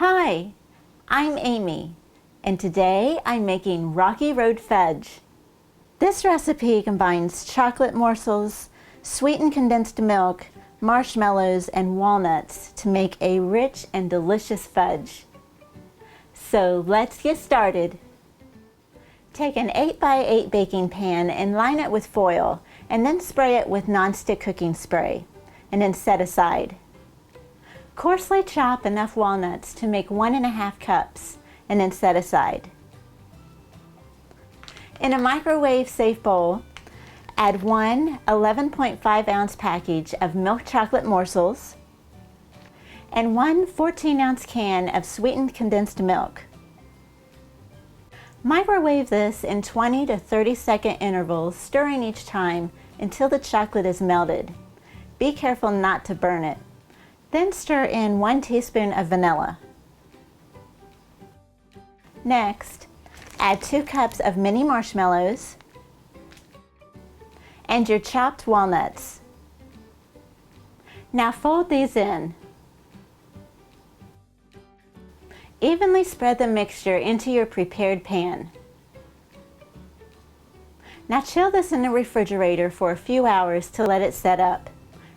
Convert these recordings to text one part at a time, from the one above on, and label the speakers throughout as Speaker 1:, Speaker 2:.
Speaker 1: Hi, I'm Amy, and today I'm making Rocky Road Fudge. This recipe combines chocolate morsels, sweetened condensed milk, marshmallows, and walnuts to make a rich and delicious fudge. So let's get started. Take an 8x8 baking pan and line it with foil, and then spray it with nonstick cooking spray, and then set aside. Coarsely chop enough walnuts to make 1½ cups, and then set aside. In a microwave-safe bowl, add one 11.5-ounce package of milk chocolate morsels and one 14-ounce can of sweetened condensed milk. Microwave this in 20 to 30-second intervals, stirring each time until the chocolate is melted. Be careful not to burn it. Then stir in 1 teaspoon of vanilla. Next, add 2 cups of mini marshmallows and your chopped walnuts. Now fold these in. Evenly spread the mixture into your prepared pan. Now chill this in the refrigerator for a few hours to let it set up.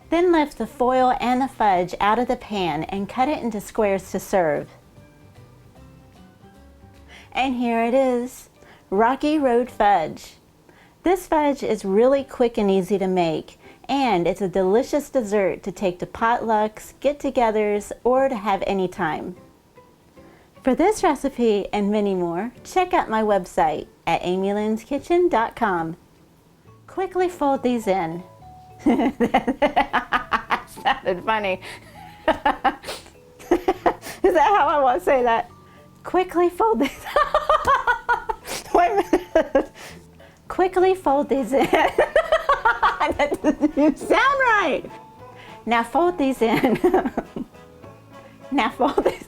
Speaker 1: Then lift the foil and the fudge out of the pan and cut it into squares to serve. And here it is, Rocky Road Fudge. This fudge is really quick and easy to make, and it's a delicious dessert to take to potlucks, get-togethers, or to have any time. For this recipe and many more, check out my website at amylynskitchen.com. Quickly fold these in. That sounded funny. Is that how I want to say that? Quickly fold these. Wait a minute. Quickly fold these in. That doesn't sound right. Now fold these in. Now fold these.